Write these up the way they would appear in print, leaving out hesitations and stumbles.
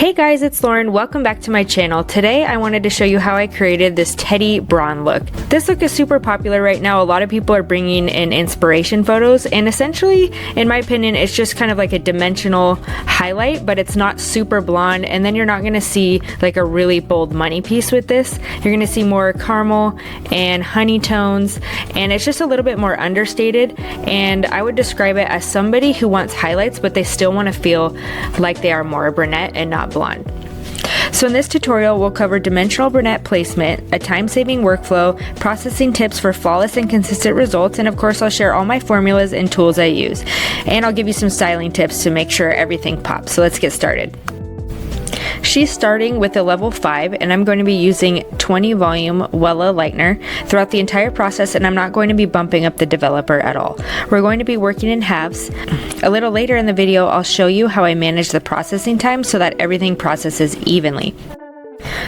Hey guys, it's Lauren. Welcome back to my channel. Today I wanted to show you how I created this Teddy Bronde look. This look is super popular right now. A lot of people are bringing in inspiration photos, and essentially, in my opinion, it's just kind of like a dimensional highlight, but it's not super blonde, and then you're not going to see like a really bold money piece with this. You're going to see more caramel and honey tones, and it's just a little bit more understated, and I would describe it as somebody who wants highlights, but they still want to feel like they are more brunette and not blonde. So in this tutorial, we'll cover dimensional brunette placement, a time-saving workflow, processing tips for flawless and consistent results, and of course I'll share all my formulas and tools I use. And I'll give you some styling tips to make sure everything pops. So let's get started. She's starting with a level 5, and I'm going to be using 20 volume Wella lightener throughout the entire process, and I'm not going to be bumping up the developer at all. We're going to be working in halves. A little later in the video, I'll show you how I manage the processing time so that everything processes evenly.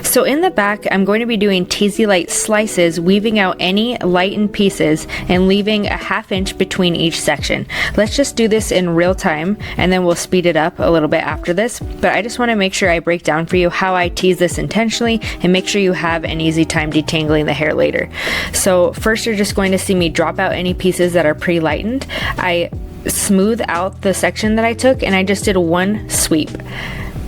So in the back, I'm going to be doing teasy light slices, weaving out any lightened pieces and leaving a ½ inch between each section. Let's just do this in real time, and then we'll speed it up a little bit after this. But I just want to make sure I break down for you how I tease this intentionally and make sure you have an easy time detangling the hair later. So first, you're just going to see me drop out any pieces that are pre-lightened. I smooth out the section that I took, and I just did one sweep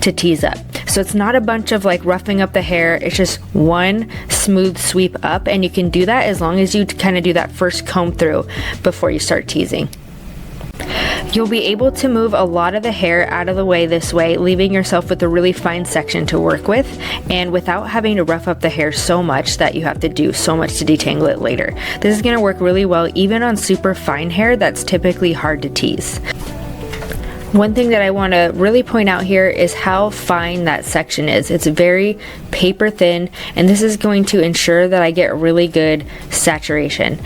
to tease up. So it's not a bunch of like roughing up the hair, it's just one smooth sweep up, and you can do that as long as you kind of do that first comb through before you start teasing. You'll be able to move a lot of the hair out of the way this way, leaving yourself with a really fine section to work with, and without having to rough up the hair so much that you have to do so much to detangle it later. This is going to work really well even on super fine hair that's typically hard to tease. One thing that I want to really point out here is how fine that section is. It's very paper thin, and this is going to ensure that I get really good saturation.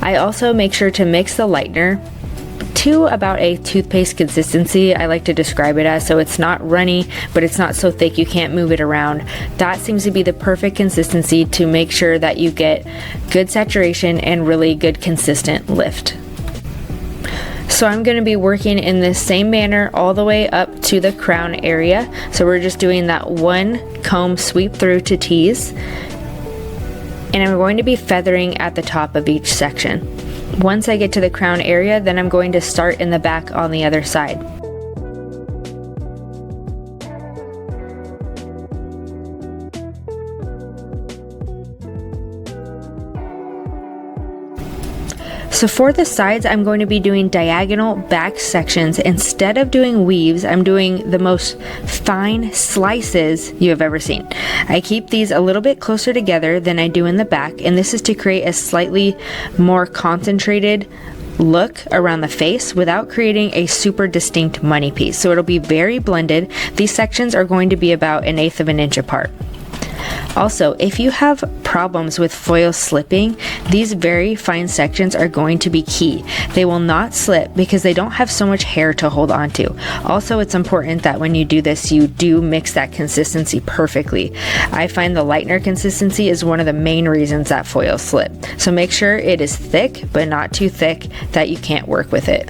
I also make sure to mix the lightener to about a toothpaste consistency, I like to describe it as, so it's not runny, but it's not so thick you can't move it around. That seems to be the perfect consistency to make sure that you get good saturation and really good consistent lift. So I'm going to be working in the same manner all the way up to the crown area. So we're just doing that one comb sweep through to tease. And I'm going to be feathering at the top of each section. Once I get to the crown area, then I'm going to start in the back on the other side. So for the sides, I'm going to be doing diagonal back sections. Instead of doing weaves, I'm doing the most fine slices you have ever seen. I keep these a little bit closer together than I do in the back, and this is to create a slightly more concentrated look around the face without creating a super distinct money piece. So it'll be very blended. These sections are going to be about 1/8 of an inch apart. Also, if you have problems with foil slipping, these very fine sections are going to be key. They will not slip because they don't have so much hair to hold on to. Also, it's important that when you do this, you do mix that consistency perfectly. I find the lightener consistency is one of the main reasons that foils slip. So make sure it is thick, but not too thick that you can't work with it.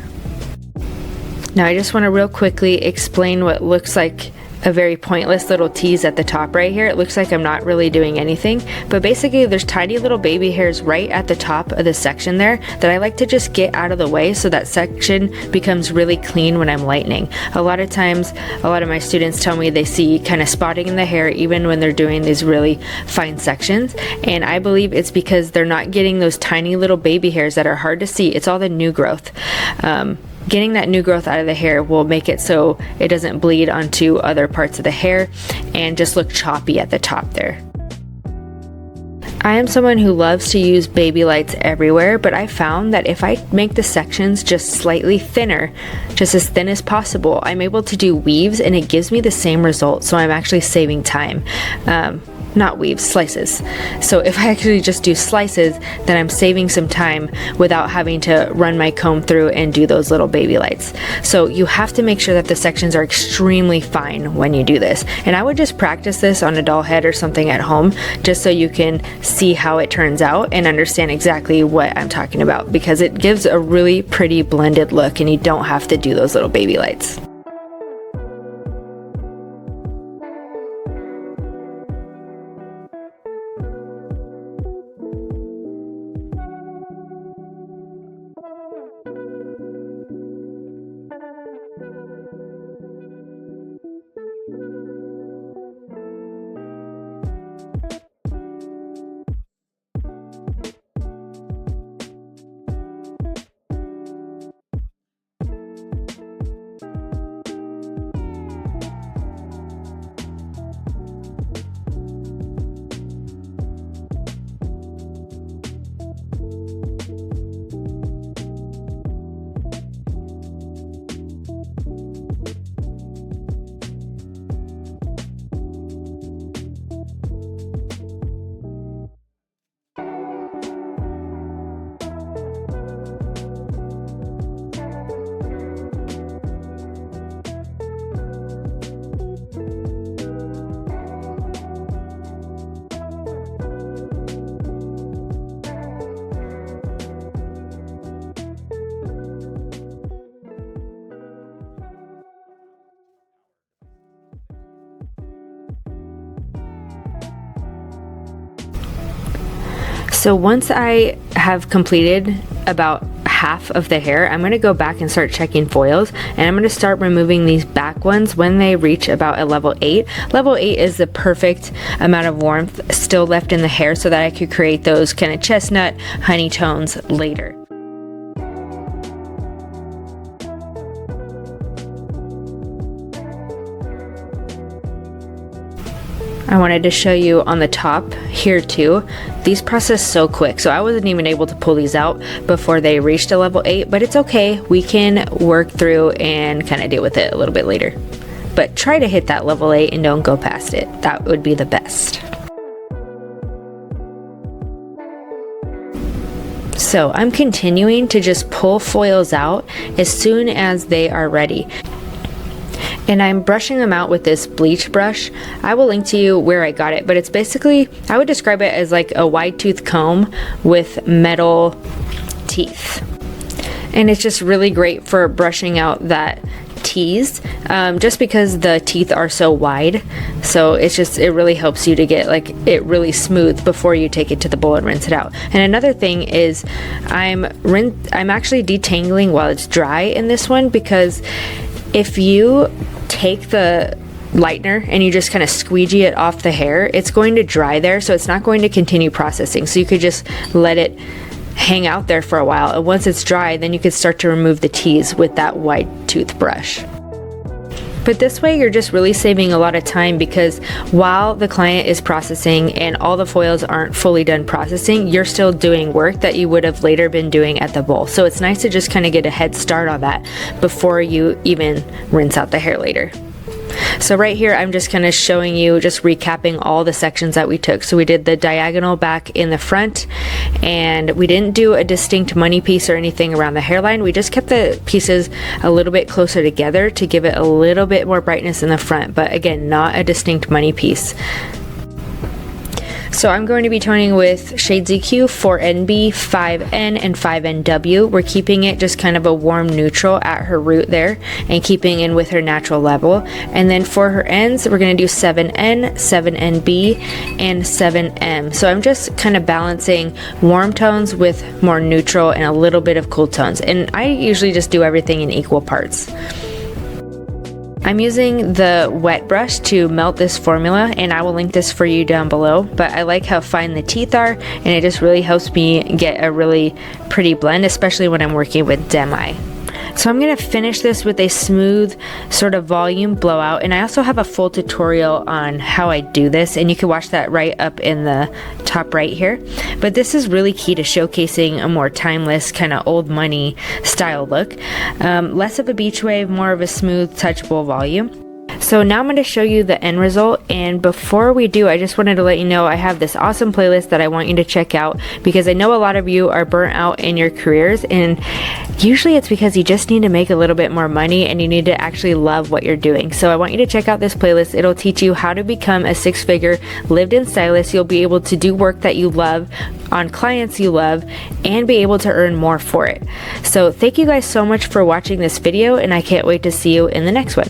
Now, I just want to real quickly explain what looks like a very pointless little tease at the top right here. It looks like I'm not really doing anything, but basically there's tiny little baby hairs right at the top of the section there that I like to just get out of the way so that section becomes really clean when I'm lightening. A lot of times, a lot of my students tell me they see kind of spotting in the hair even when they're doing these really fine sections, and I believe it's because they're not getting those tiny little baby hairs that are hard to see. It's all the new growth. Getting that new growth out of the hair will make it so it doesn't bleed onto other parts of the hair and just look choppy at the top there. I am someone who loves to use baby lights everywhere, but I found that if I make the sections just slightly thinner, just as thin as possible, I'm able to do weaves and it gives me the same result, so I'm actually saving time. Not weaves, slices. So if I actually just do slices, then I'm saving some time without having to run my comb through and do those little baby lights. So you have to make sure that the sections are extremely fine when you do this. And I would just practice this on a doll head or something at home, just so you can see how it turns out and understand exactly what I'm talking about, because it gives a really pretty blended look and you don't have to do those little baby lights. So once I have completed about half of the hair, I'm going to go back and start checking foils, and I'm going to start removing these back ones when they reach about a level 8. Level 8 is the perfect amount of warmth still left in the hair so that I could create those kind of chestnut honey tones later. I wanted to show you on the top here too. These process so quick, so I wasn't even able to pull these out before they reached a level 8, but it's okay. We can work through and kind of deal with it a little bit later. But try to hit that level 8 and don't go past it. That would be the best. So I'm continuing to just pull foils out as soon as they are ready. And I'm brushing them out with this bleach brush. I will link to you where I got it, but it's basically, I would describe it as like a wide tooth comb with metal teeth. And it's just really great for brushing out that tease, just because the teeth are so wide. So it really helps you to get like it really smooth before you take it to the bowl and rinse it out. And another thing is I'm actually detangling while it's dry in this one, because if you take the lightener and you just kind of squeegee it off the hair, it's going to dry there, so it's not going to continue processing. So you could just let it hang out there for a while, and once it's dry, then you could start to remove the tease with that wide toothbrush. But this way you're just really saving a lot of time, because while the client is processing and all the foils aren't fully done processing, you're still doing work that you would have later been doing at the bowl. So it's nice to just kind of get a head start on that before you even rinse out the hair later. So right here, I'm just kind of showing you, just recapping all the sections that we took. So we did the diagonal back in the front, and we didn't do a distinct money piece or anything around the hairline. We just kept the pieces a little bit closer together to give it a little bit more brightness in the front, but again, not a distinct money piece. So I'm going to be toning with Shade ZQ 4NB, 5N, and 5NW. We're keeping it just kind of a warm neutral at her root there and keeping in with her natural level. And then for her ends, we're going to do 7N, 7NB, and 7M. So I'm just kind of balancing warm tones with more neutral and a little bit of cool tones. And I usually just do everything in equal parts. I'm using the wet brush to melt this formula, and I will link this for you down below, but I like how fine the teeth are, and it just really helps me get a really pretty blend, especially when I'm working with demi. So I'm going to finish this with a smooth sort of volume blowout, and I also have a full tutorial on how I do this, and you can watch that right up in the top right here. But this is really key to showcasing a more timeless kind of old money style look. Less of a beach wave, more of a smooth touchable volume. So now I'm going to show you the end result, and before we do, I just wanted to let you know I have this awesome playlist that I want you to check out, because I know a lot of you are burnt out in your careers, and usually it's because you just need to make a little bit more money and you need to actually love what you're doing. So I want you to check out this playlist. It'll teach you how to become a six-figure lived-in stylist. You'll be able to do work that you love on clients you love and be able to earn more for it. So thank you guys so much for watching this video, and I can't wait to see you in the next one.